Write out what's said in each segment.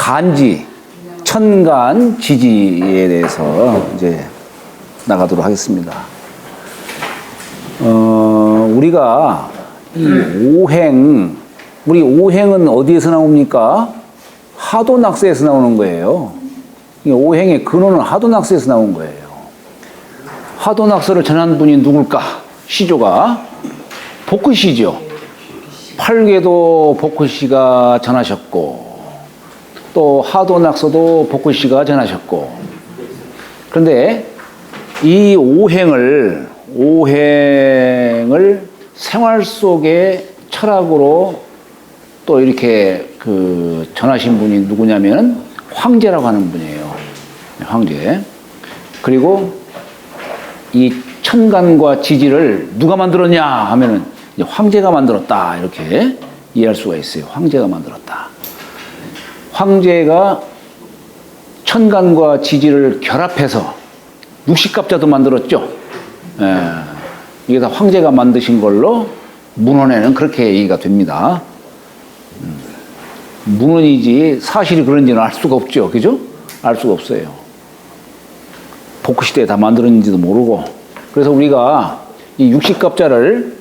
간지, 천간 지지에 대해서 이제 나가도록 하겠습니다. 우리가 이 오행, 우리 오행은 어디에서 나옵니까? 하도낙서에서 나오는 거예요. 이 오행의 근원은 하도낙서에서 나온 거예요. 하도낙서를 전한 분이 누굴까? 시조가 복희시죠. 팔궤도 복희시가 전하셨고, 또 하도낙서도 복희시가 전하셨고, 그런데 이 오행을 생활 속의 철학으로 또 이렇게 전하신 분이 누구냐면 황제라고 하는 분이에요. 황제. 그리고 이 천간과 지지를 누가 만들었냐 하면은 황제가 만들었다, 이렇게 이해할 수가 있어요. 황제가 만들었다. 황제가 천간과 지지를 결합해서 육식갑자도 만들었죠. 이게 다 황제가 만드신 걸로 문헌에는 그렇게 얘기가 됩니다. 문헌이지 사실이 그런지는 알 수가 없죠. 그죠? 알 수가 없어요. 복시대에 다 만들었는지도 모르고. 그래서 우리가 이 육식갑자를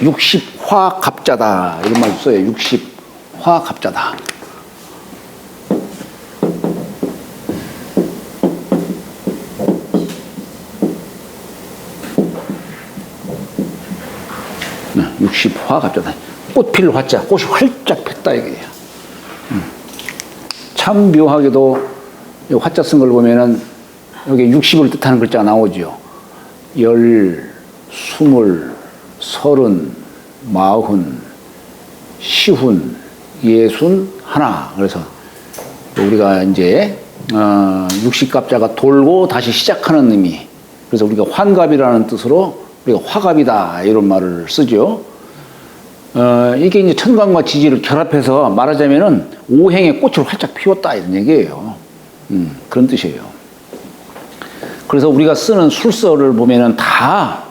육십화갑자다, 이런 말 써요. 육십화갑자다. 육십화갑자다. 꽃필 화자, 꽃이 활짝 폈다 이게요. 참 묘하게도 화자 쓴 걸 보면은 여기 60을 뜻하는 글자가 나오죠. 10, 20, 30, 40, 50, 60, 하나. 그래서 우리가 이제 60갑자가 돌고 다시 시작하는 의미. 그래서 우리가 환갑이라는 뜻으로 우리가 화갑이다, 이런 말을 쓰죠. 이게 이제 천간과 지지를 결합해서 말하자면은 오행의 꽃을 활짝 피웠다, 이런 얘기예요. 그런 뜻이에요. 그래서 우리가 쓰는 술서를 보면은 다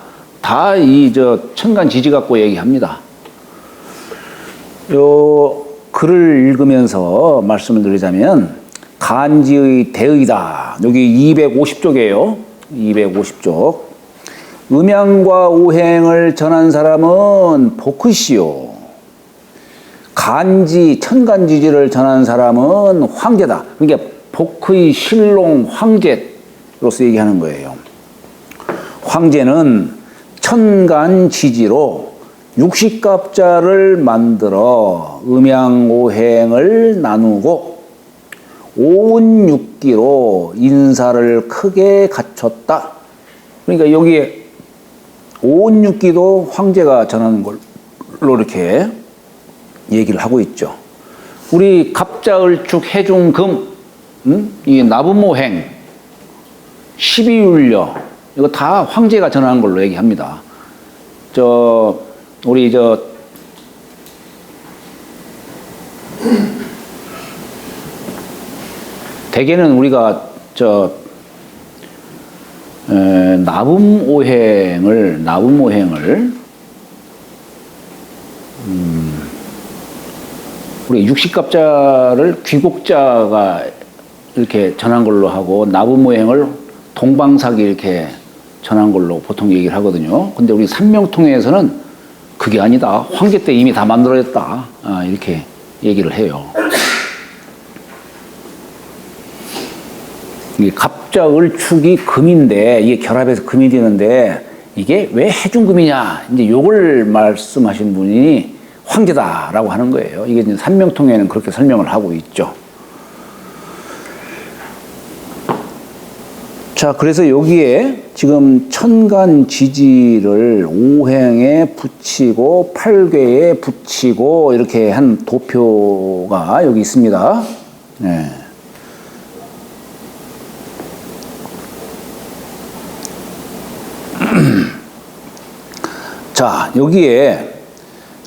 이 천간 지지 갖고 얘기합니다. 요 글을 읽으면서 말씀을 드리자면, 간지의 대의다. 여기 250쪽이에요. 250쪽. 음양과 오행을 전한 사람은 복희시요. 간지, 천간지지를 전한 사람은 황제다. 그러니까 복희, 신롱, 황제로서 얘기하는 거예요. 황제는 천간지지로 육식갑자를 만들어 음양오행을 나누고 오운육기로 인사를 크게 갖췄다. 그러니까 여기에 오운육기도 황제가 전하는 걸로 이렇게 얘기를 하고 있죠. 우리 갑자을축 해중금, 이 나부모행, 12율려, 이거 다 황제가 전하는 걸로 얘기합니다. 우리 대개는 우리가 나붐오행을 우리 육식갑자를 귀곡자가 이렇게 전한 걸로 하고, 나붐오행을 동방삭이 이렇게 전한 걸로 보통 얘기를 하거든요. 근데 우리 삼명통에서는 그게 아니다, 황제 때 이미 다 만들어졌다, 이렇게 얘기를 해요. 이게 갑자을축이 금인데, 이게 결합해서 금이 되는데, 이게 왜 해중금이냐, 이제 요걸 말씀하신 분이 황제다라고 하는 거예요. 이게 이제 삼명통에는 그렇게 설명을 하고 있죠. 자, 그래서 여기에 지금 천간지지를 오행에 붙이고 팔괘에 붙이고 이렇게 한 도표가 여기 있습니다. 네. 자, 여기에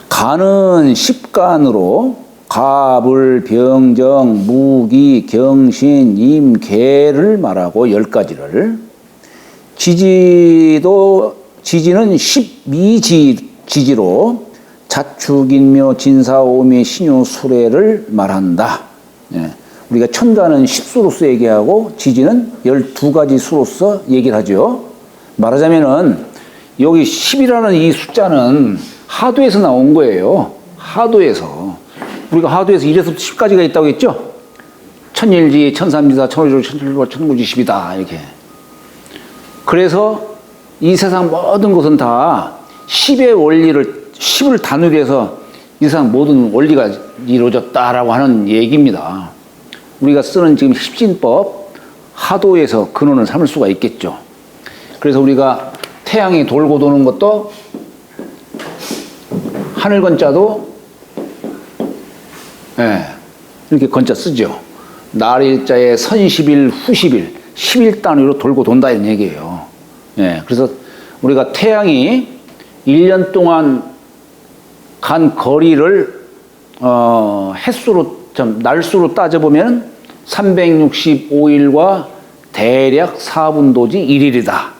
간은 십간으로 갑을, 병정, 무기, 경신, 임, 계를 말하고 10가지를, 지지는 12지지로 자축, 인묘, 진사, 오미, 신유, 수레를 말한다. 예. 우리가 천간은 10수로서 얘기하고 지지는 12가지 수로서 얘기를 하죠. 말하자면은 여기 10이라는 이 숫자는 하도에서 나온 거예요. 하도에서. 우리가 하도에서 1에서 10까지가 있다고 했죠? 천일지, 천삼지사, 천오지로, 천칠월, 천구지십이다. 이렇게. 그래서 이 세상 모든 것은 다 10의 원리를, 10을 단위로 해서 이 세상 모든 원리가 이루어졌다라고 하는 얘기입니다. 우리가 쓰는 지금 십진법, 하도에서 근원을 삼을 수가 있겠죠. 그래서 우리가 태양이 돌고 도는 것도 하늘 건자도 이렇게 건자 쓰죠. 날일자에 선십일, 후십일, 10일 단위로 돌고 돈다 이런 얘기예요. 그래서 우리가 태양이 1년 동안 간 거리를 햇수로, 날수로 따져보면 365일과 대략 4분도지 1일이다.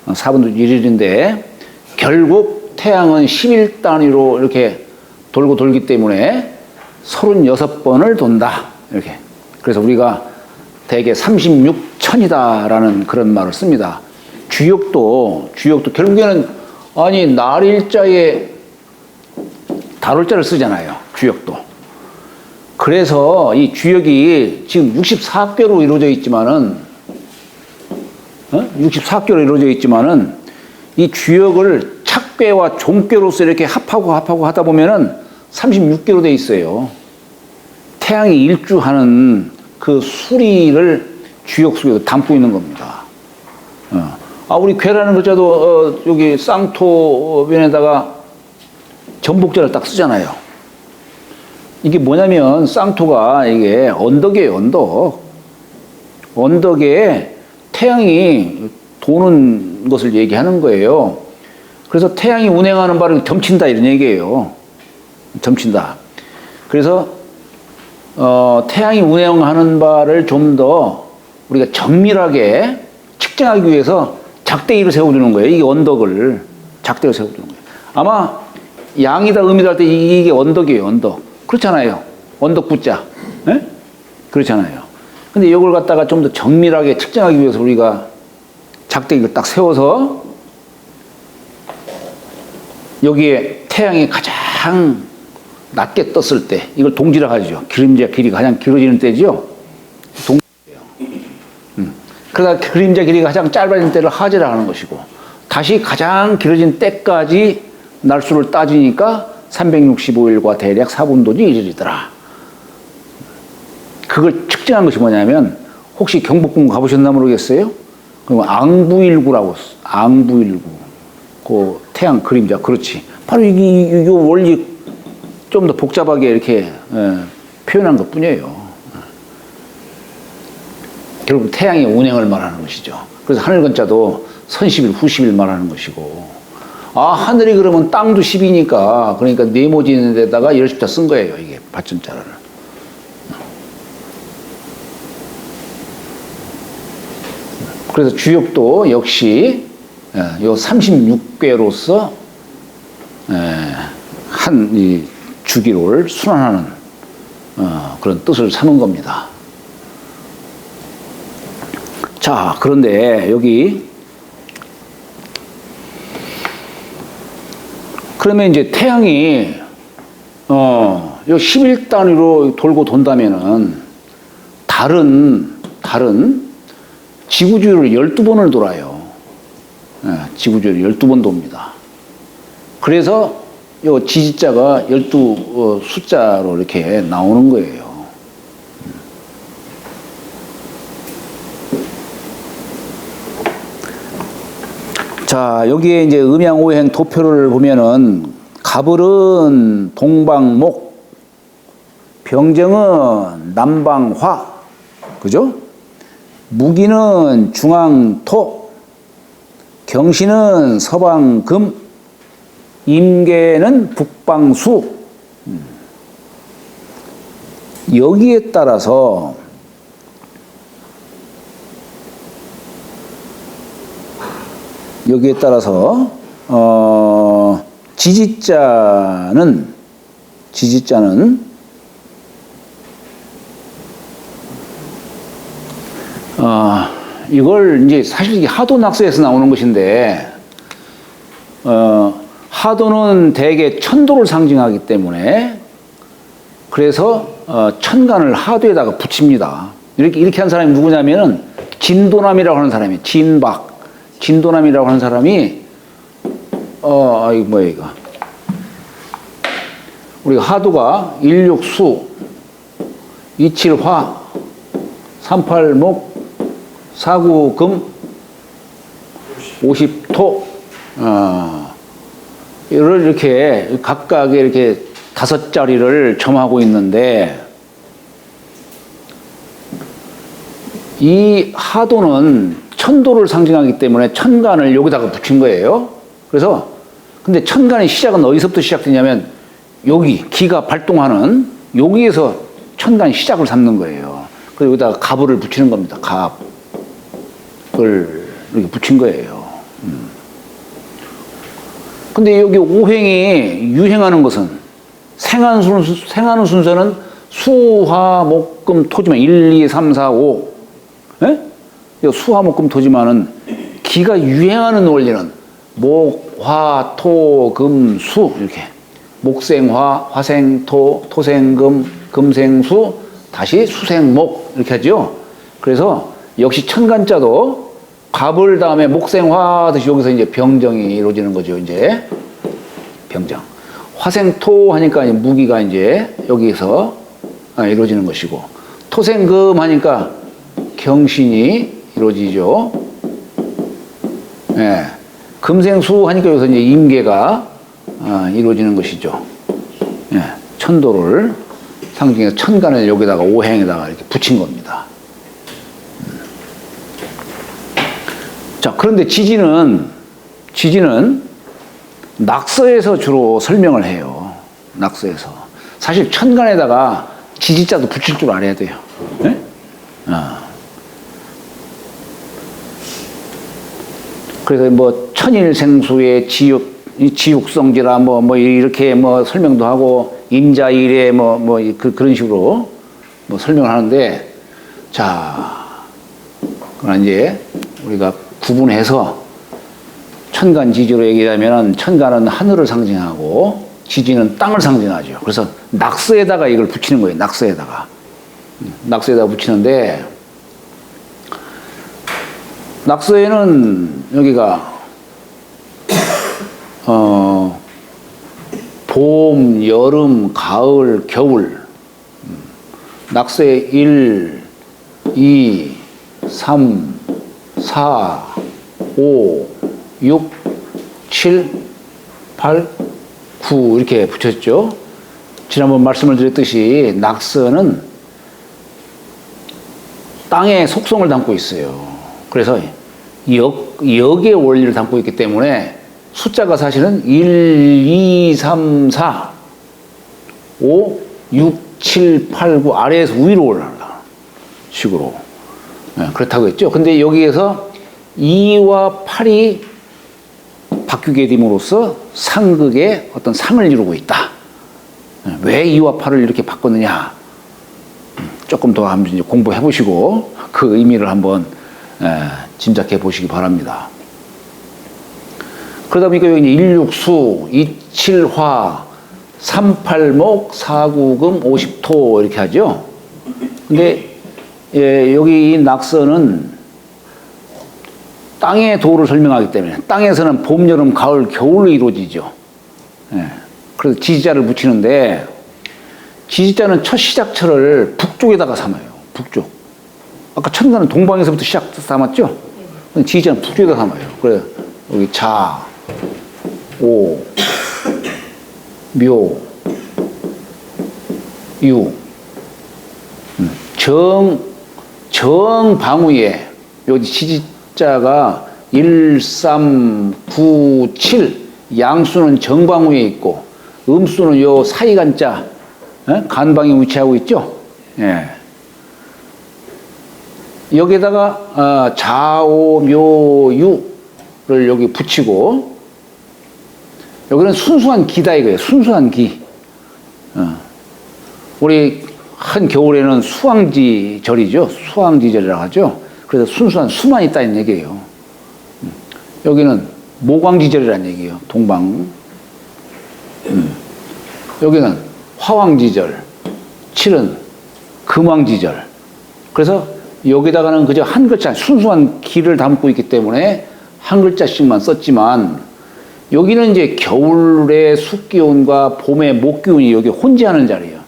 4분도지 1일인데 결국 태양은 10일 단위로 이렇게 돌고 돌기 때문에 36번을 돈다. 이렇게. 그래서 우리가 대개 36천이다라는 그런 말을 씁니다. 주역도 결국에는 아니 날일자에 달월자를 쓰잖아요. 주역도. 그래서 이 주역이 지금 64께로 이루어져 있지만은 64께로 이루어져 있지만은 이 주역을 착괴와 종괴로서 이렇게 합하고 하다 보면은 36개로 돼 있어요. 태양이 일주하는 그 수리를 주역 속에 담고 있는 겁니다. 우리 괴라는 글자도 여기 쌍토변에다가 전복자를 딱 쓰잖아요. 이게 뭐냐면 쌍토가 이게 언덕이에요, 언덕. 언덕에 태양이 도는 것을 얘기하는 거예요. 그래서 태양이 운행하는 바를 점친다 이런 얘기예요. 점친다. 그래서 태양이 운행하는 바를 좀 더 우리가 정밀하게 측정하기 위해서 작대기를 세워주는 거예요. 이게 언덕을 작대기를 세워주는 거예요. 아마 양이다 음이다 할 때 이게 언덕이에요. 언덕. 그렇잖아요. 언덕 붙자. 네? 그렇잖아요. 근데 이걸 갖다가 좀 더 정밀하게 측정하기 위해서 우리가 작대기를 딱 세워서 여기에 태양이 가장 낮게 떴을 때 이걸 동지라고 하죠. 그림자 길이가 가장 길어지는 때죠. 동지예요. 그러다 그림자 길이가 가장 짧아진 때를 하지라고 하는 것이고 다시 가장 길어진 때까지 날수를 따지니까 365일과 대략 4분도지 1일이더라. 그걸 측정한 것이 뭐냐면 혹시 경복궁 가보셨나 모르겠어요? 그럼 앙부일구라고 앙부일구 그 태양 그림자 그렇지. 바로 이 원리 좀 더 복잡하게 이렇게 표현한 것 뿐이에요. 결국 태양의 운행을 말하는 것이죠. 그래서 하늘건자도 선십일, 후십일 말하는 것이고 하늘이 그러면 땅도 10이니까 그러니까 네모지는 데다가 열십자 쓴 거예요. 이게 받침자를. 그래서 주역도 역시 요 36궤로서 한 이 주기를 순환하는 그런 뜻을 삼은 겁니다. 자, 그런데 여기 그러면 이제 태양이 요 10일 단위로 돌고 돈다면은 달은 지구주위를 12번을 돌아요. 지구주위를 12번 돕니다. 그래서 요 지지자가 12 숫자로 이렇게 나오는 거예요. 자, 여기에 이제 음양오행 도표를 보면은 갑을은 동방목, 병정은 남방화, 그죠? 무기는 중앙토, 경신은 서방금, 임계는 북방수. 여기에 따라서 지지자는 이걸 이제 사실 이게 하도 낙서에서 나오는 것인데, 하도는 대개 천도를 상징하기 때문에 그래서 천간을 하도에다가 붙입니다. 이렇게 한 사람이 누구냐면은 진도남이라고 하는 사람이 진도남이라고 하는 사람이 이거 뭐야 이거 우리가 하도가 16수 27화 38목 49금 50토 이를 이렇게 각각의 이렇게 5자리를 점하고 있는데, 이 하도는 천도를 상징하기 때문에 천간을 여기다가 붙인 거예요. 그래서 근데 천간의 시작은 어디서부터 시작되냐면 여기 기가 발동하는 여기에서 천간 시작을 삼는 거예요. 그래서 여기다가 갑을 붙이는 겁니다. 갑을 이렇게 붙인 거예요. 근데 여기 오행이 유행하는 것은 생하는 순서는 수화목금 토지만 1, 2, 3, 4, 5. 예? 수화목금 토지만은 기가 유행하는 원리는 목, 화, 토, 금, 수 이렇게 목생화, 화생토, 토생금, 금생수, 다시 수생목 이렇게 하죠. 그래서 역시 천간자도 갑을 다음에 목생화 하듯이 여기서 이제 병정이 이루어지는 거죠. 이제 병정. 화생토 하니까 무기가 이제 여기서 이루어지는 것이고, 토생금 하니까 경신이 이루어지죠. 예. 금생수 하니까 여기서 이제 임계가 이루어지는 것이죠. 예. 천도를 상징해서 천간을 여기다가 오행에다가 이렇게 붙인 겁니다. 자, 그런데 지지는 낙서에서 주로 설명을 해요. 낙서에서. 사실 천간에다가 지지자도 붙일 줄 알아야 돼요. 네? 그래서 뭐 천일생수의 지육성지라 뭐 이렇게 뭐 설명도 하고 임자일에 그런 식으로 뭐 설명을 하는데, 자, 그러나 이제 우리가 구분해서 천간 지지로 얘기하면 천간은 하늘을 상징하고 지지는 땅을 상징하죠. 그래서 낙서에다가 이걸 붙이는 거예요. 낙서에다가 붙이는데, 낙서에는 여기가 봄, 여름, 가을, 겨울, 낙서에 1, 2, 3, 4, 5, 6, 7, 8, 9 이렇게 붙였죠. 지난번 말씀을 드렸듯이 낙서는 땅의 속성을 담고 있어요. 그래서 역의 원리를 담고 있기 때문에 숫자가 사실은 1, 2, 3, 4, 5, 6, 7, 8, 9 아래에서 위로 올라가는 식으로 그렇다고 했죠. 근데 여기에서 2와 8이 바뀌게 됨으로써 상극의 어떤 상을 이루고 있다. 왜 2와 8을 이렇게 바꿨느냐? 조금 더 한번 이제 공부해 보시고 그 의미를 한번 짐작해 보시기 바랍니다. 그러다 보니까 여기 16수, 27화, 38목, 49금, 50토 이렇게 하죠. 근데 여기 이 낙서는 땅의 도를 설명하기 때문에 땅에서는 봄, 여름, 가을, 겨울로 이루어지죠. 그래서 지지자를 붙이는데, 지지자는 첫 시작처를 북쪽에다가 삼아요. 북쪽. 아까 천간은 동방에서부터 시작 삼았죠? 지지자는 북쪽에다 삼아요. 그래 여기 자, 오, 묘, 유, 정방위에 여기 지지자가 1, 3, 9, 7 양수는 정방위에 있고 음수는 요 사이간자 간방에 위치하고 있죠. 예. 여기다가 자오, 묘, 유를 여기 붙이고, 여기는 순수한 기다 이거예요. 순수한 기. 우리 한 겨울에는 수왕지절이죠. 수왕지절이라고 하죠. 그래서 순수한 수만 있다는 얘기예요. 여기는 모광지절이라는 얘기예요. 동방. 여기는 화왕지절, 7은 금왕지절. 그래서 여기다가는 그저 한 글자, 순수한 기를 담고 있기 때문에 한 글자씩만 썼지만, 여기는 이제 겨울의 숫기운과 봄의 목기운이 여기 혼재하는 자리예요.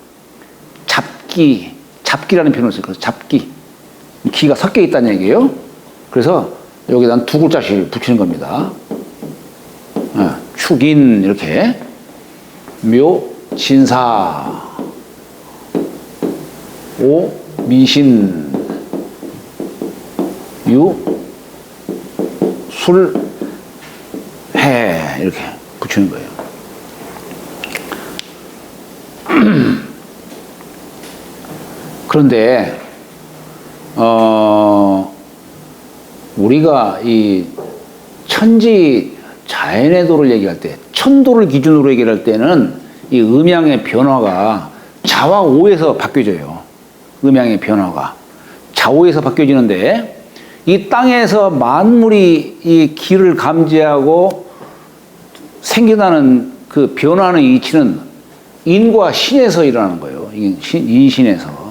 잡기라는 표현을 써요. 그래서 잡기. 기가 섞여 있다는 얘기예요. 그래서 여기다 두 글자씩 붙이는 겁니다. 축인, 이렇게. 묘, 진사. 오, 미신. 유, 술, 해. 이렇게 붙이는 거예요. 그런데, 우리가 이 천지 자연의 도를 얘기할 때, 천도를 기준으로 얘기할 때는 이 음양의 변화가 자와 오에서 바뀌어져요. 음양의 변화가. 좌우에서 바뀌어지는데, 이 땅에서 만물이 이 기를 감지하고 생겨나는 그 변화하는 이치는 인과 신에서 일어나는 거예요. 인신에서.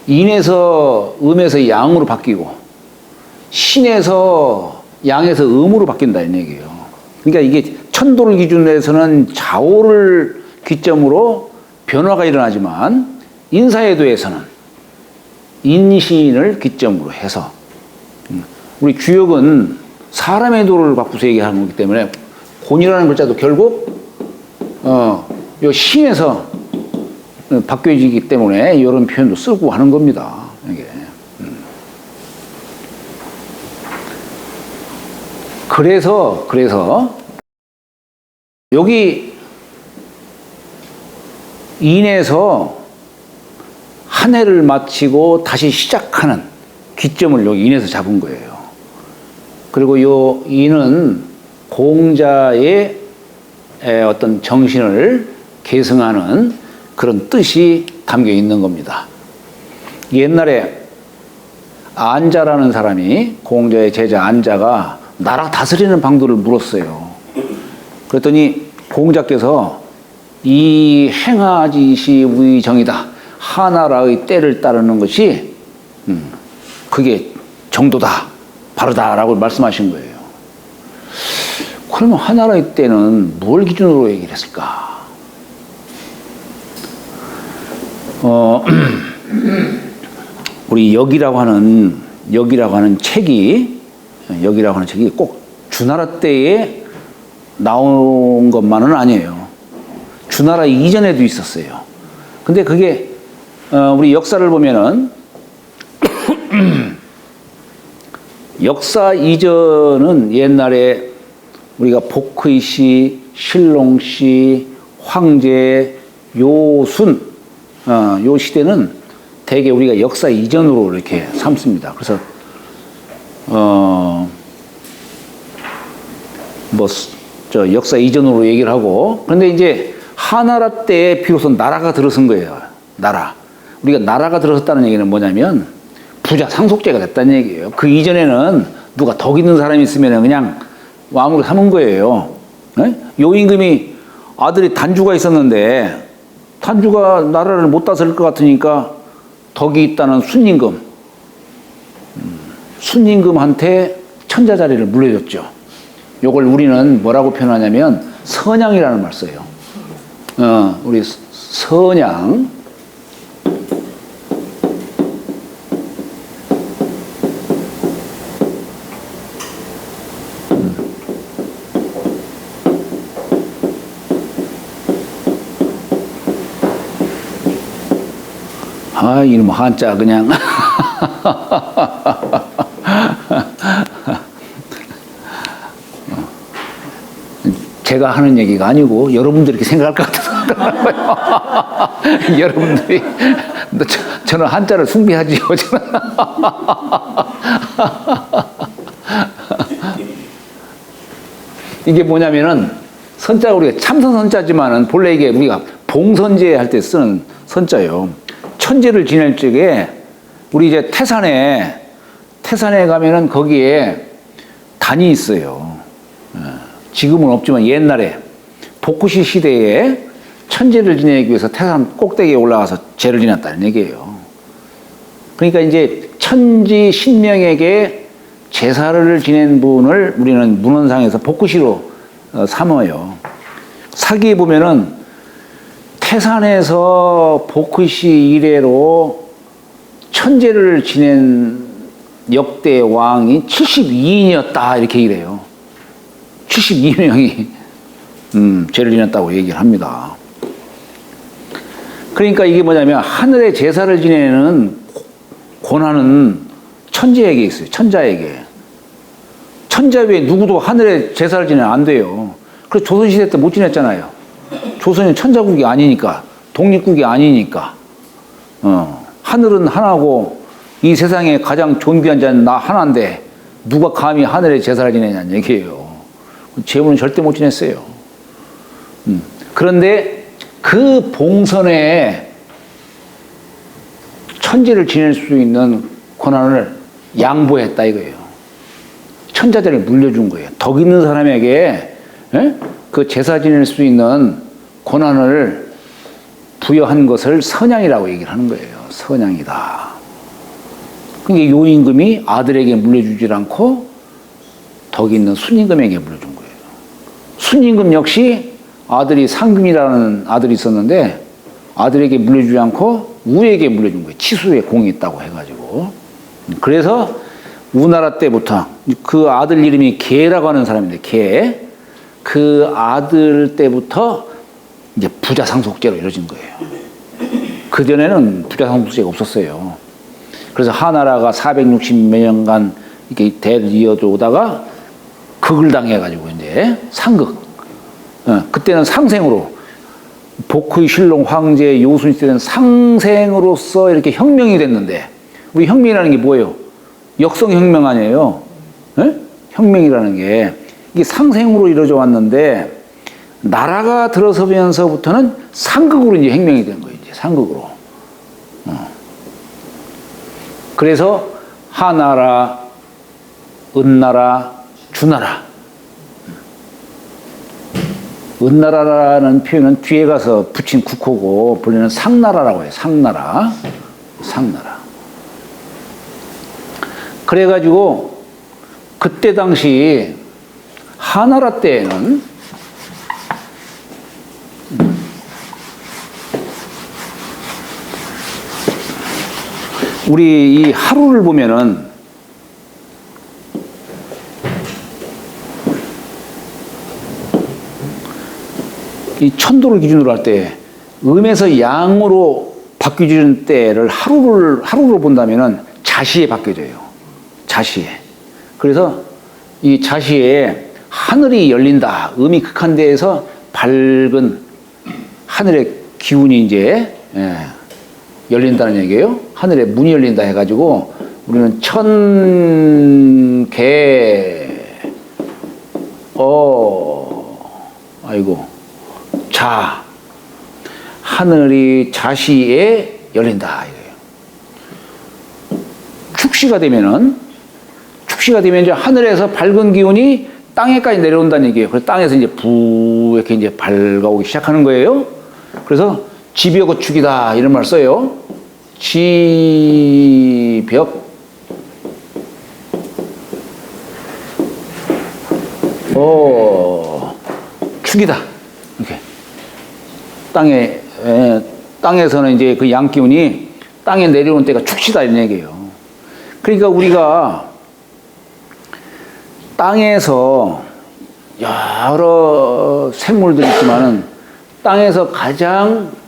인에서 음에서 양으로 바뀌고, 신에서 양에서 음으로 바뀐다, 이 얘기예요. 그러니까 이게 천도를 기준으로 해서는 좌우를 기점으로 변화가 일어나지만, 인사에도에서는 인신을 기점으로 해서, 우리 주역은 사람의 도를 바꾸서 얘기하는 거기 때문에, 곤이라는 글자도 결국 요 신에서 바뀌어지기 때문에 이런 표현도 쓰고 하는 겁니다. 이게. 그래서 여기 인에서 한 해를 마치고 다시 시작하는 기점을 여기 인에서 잡은 거예요. 그리고 요 인은 공자의 어떤 정신을 계승하는 그런 뜻이 담겨 있는 겁니다. 옛날에 안자라는 사람이, 공자의 제자 안자가 나라 다스리는 방도를 물었어요. 그랬더니 공자께서 이 행하지시 위정이다. 하나라의 때를 따르는 것이 그게 정도다. 바르다라고 말씀하신 거예요. 그러면 하나라의 때는 뭘 기준으로 얘기를 했을까? 우리 역이라고 하는 책이 꼭 주나라 때에 나온 것만은 아니에요. 주나라 이전에도 있었어요. 근데 그게 우리 역사를 보면은 역사 이전은 옛날에 우리가 복의시, 신롱시, 황제, 요순, 요 시대는 대개 우리가 역사 이전으로 이렇게 삼습니다. 그래서 역사 이전으로 얘기를 하고, 그런데 이제 하나라 때에 비로소 나라가 들어선 거예요. 나라. 우리가 나라가 들어섰다는 얘기는 뭐냐면 부자 상속제가 됐다는 얘기예요. 그 이전에는 누가 덕 있는 사람이 있으면 그냥 왕으로 삼은 거예요. 요 임금이 아들이 단주가 있었는데 단주가 나라를 못 다스릴 것 같으니까 덕이 있다는 순임금한테 천자 자리를 물려줬죠. 요걸 우리는 뭐라고 표현하냐면 선양이라는 말 써요. 우리 선양. 이놈 한자 그냥 제가 하는 얘기가 아니고 여러분들이 이렇게 생각할 것 같아서 여러분들이 저는 한자를 숭배하지요. 이게 뭐냐면은 선자가 우리가 참선 선자지만은 본래 이게 우리가 봉선제 할 때 쓰는 선자예요. 천재를 지낼 적에 우리 이제 태산에 태산에 가면은 거기에 단이 있어요. 지금은 없지만 옛날에 복구시 시대에 천제를 지내기 위해서 태산 꼭대기에 올라가서 제를 지냈다는 얘기예요. 그러니까 이제 천지 신명에게 제사를 지낸 분을 우리는 문헌상에서 복구시로 삼어요. 사기에 보면은 태산에서 복구시 이래로 천제를 지낸 역대 왕이 72인이었다 이렇게 얘기를 해요. 72명이 죄를 지냈다고 얘기를 합니다. 그러니까 이게 뭐냐면 하늘의 제사를 지내는 권한은 천재에게 있어요. 천자에게. 천자 외에 누구도 하늘의 제사를 지내면 안 돼요. 그래서 조선시대 때 못 지냈잖아요. 조선은 천자국이 아니니까, 독립국이 아니니까. 하늘은 하나고 이 세상에 가장 존귀한 자는 나 하나인데 누가 감히 하늘의 제사를 지내냐는 얘기예요. 제후는 절대 못 지냈어요. 그런데 그 봉선에 천지를 지낼 수 있는 권한을 양보했다 이거예요. 천자들을 물려준 거예요. 덕 있는 사람에게 그 제사 지낼 수 있는 권한을 부여한 것을 선양이라고 얘기를 하는 거예요. 선양이다. 그러니까 요임금이 아들에게 물려주질 않고 덕 있는 순임금에게 물려준 거예요. 순임금 역시 아들이 상금이라는 아들이 있었는데 아들에게 물려주지 않고 우에게 물려준 거예요. 치수에 공이 있다고 해가지고. 그래서 우나라 때부터 그 아들 이름이 계라고 하는 사람인데 계. 그 아들 때부터 이제 부자상속제로 이루어진 거예요. 그전에는 부자상속제가 없었어요. 그래서 하나라가 460몇 년간 이렇게 대를 이어져 오다가 극을 당해가지고 이제 상극. 그때는 상생으로 복의 신롱 황제 요순 시대는 상생으로서 이렇게 혁명이 됐는데 우리 혁명이라는 게 뭐예요? 역성혁명 아니에요? 혁명이라는 게 이게 상생으로 이루어져 왔는데 나라가 들어서면서부터는 상극으로 이제 혁명이 된 거예요. 이제 상극으로. 그래서 하나라, 은나라, 주나라. 은나라라는 표현은 뒤에 가서 붙인 국호고 본래는 상나라라고 해요. 상나라. 상나라. 그래가지고 그때 당시 하나라 때에는 우리 이 하루를 보면은 이 천도를 기준으로 할 때 음에서 양으로 바뀌어지는 때를 하루로 본다면은 자시에 바뀌어져요. 자시에. 그래서 이 자시에 하늘이 열린다. 음이 극한 데에서 밝은 하늘의 기운이 이제 열린다는 얘기예요. 하늘에 문이 열린다 해가지고 우리는 자 하늘이 자시에 열린다 이거예요. 축시가 되면 이제 하늘에서 밝은 기운이 땅에까지 내려온다는 얘기예요. 그래서 땅에서 이제 부 이렇게 이제 밝아오기 시작하는 거예요. 그래서 지벽의 축이다 이런 말 써요. 지벽 축이다 이렇게 땅에서는 이제 그 양기운이 땅에 내려오는 때가 축시다 이런 얘기예요. 그러니까 우리가 땅에서 여러 생물들이 있지만은 땅에서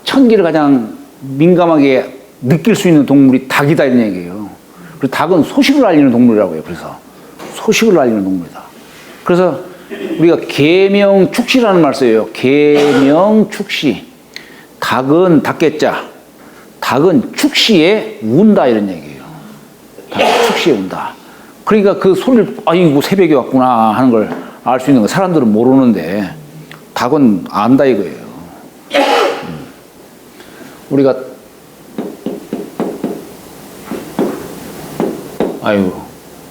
천기를 가장 민감하게 느낄 수 있는 동물이 닭이다 이런 얘기예요. 그리고 닭은 소식을 알리는 동물이라고 해요. 그래서 소식을 알리는 동물이다. 그래서 우리가 계명축시라는 말 써요. 계명축시. 닭은 닭개자. 닭은 축시에 운다 이런 얘기예요. 닭은 축시에 운다. 그러니까 그 소리를 아이고 새벽에 왔구나 하는 걸 알 수 있는 거 사람들은 모르는데 닭은 안다 이거예요. 우리가 아이고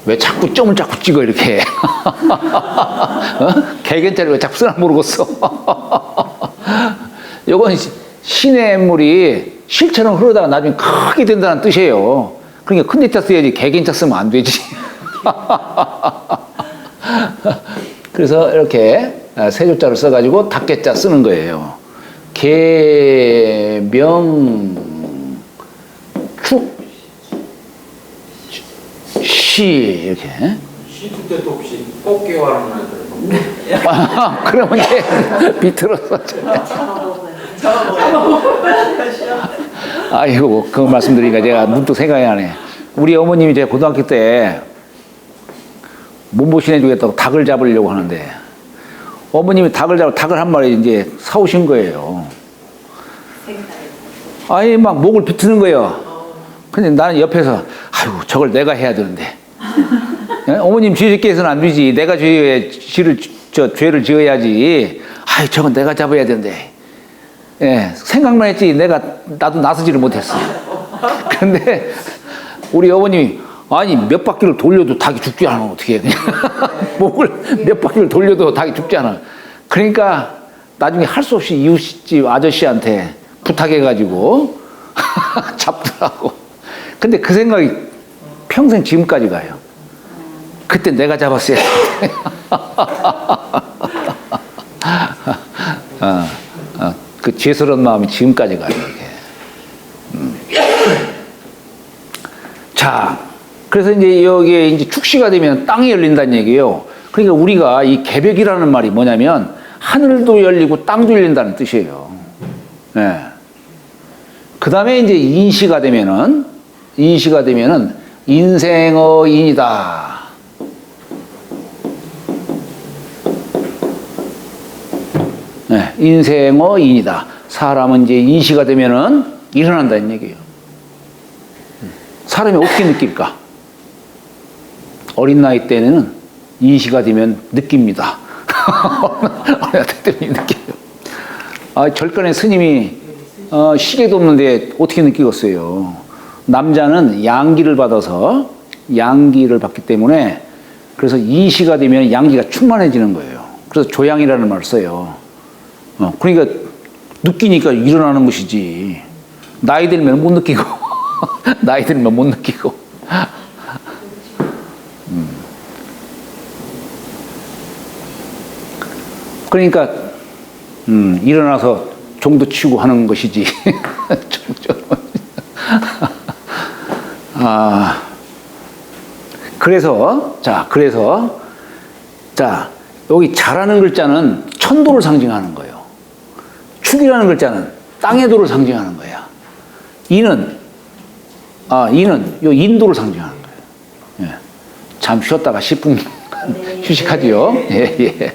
왜 자꾸 점을 자꾸 찍어, 이렇게. 개견자리 왜 자꾸 쓰나 모르겠어. 요건 신의 물이 실처럼 흐르다가 나중에 크게 된다는 뜻이에요. 그러니까 큰 데다 써야지, 개견자 쓰면 안 되지. 그래서 이렇게 세조자를 써가지고 닭개자 쓰는 거예요. 개, 명, 축, 시, 이렇게. 시도 때도 없이 꽃게와는 애들. 그러면 이제 비틀어서. 아이고, 그 말씀드리니까 제가 문득 생각이 나네. 우리 어머님이 제가 고등학교 때 몸보신 해주겠다고 닭을 잡으려고 하는데, 어머님이 닭을 한 마리 이제 사오신 거예요. 아니, 막 목을 비트는 거예요. 근데 나는 옆에서, 아이고, 저걸 내가 해야 되는데. 어머님 죄짓게해서는 안 되지. 내가 죄를 지어야지. 아이, 저건 내가 잡아야 되는데. 예, 생각만 했지. 나도 나서지를 못했어. 근데 우리 어머님이, 아니, 몇 바퀴를 돌려도 닭이 죽지 않아. 어떻게 해. 그냥 목을 몇 바퀴를 돌려도 닭이 죽지 않아. 그러니까 나중에 할 수 없이 이웃집 아저씨한테 부탁해가지고 잡더라고. 근데 그 생각이 평생 지금까지 가요. 그때 내가 잡았어야 돼. 그 죄스러운 마음이 지금까지 가요. 이렇게. 자, 그래서 이제 여기에 이제 축시가 되면 땅이 열린다는 얘기예요. 그러니까 우리가 이 개벽이라는 말이 뭐냐면 하늘도 열리고 땅도 열린다는 뜻이에요. 네. 그 다음에 이제 인시가 되면은 인생의 인이다. 네, 인생의 인이다. 사람은 이제 인시가 되면은 일어난다는 얘기예요. 사람이 어떻게 느낄까? 어린 나이 때는 인시가 되면 느낍니다. 어린 나이 때는 느껴요. 절간에 스님이 시계도 없는데 어떻게 느끼겠어요? 남자는 양기를 받기 때문에 그래서 인시가 되면 양기가 충만해지는 거예요. 그래서 조양이라는 말을 써요. 그러니까 느끼니까 일어나는 것이지. 나이 들면 못 느끼고 나이 들면 못 느끼고. 그러니까 일어나서 종도 치고 하는 것이지. 그래서 여기 자라는 글자는 천도를 상징하는 거예요. 축이라는 글자는 땅의 도를 상징하는 거야. 이는 요 인도를 상징하는 거예요. 예. 잠 쉬었다가 10분 휴식하지요. 예, 예.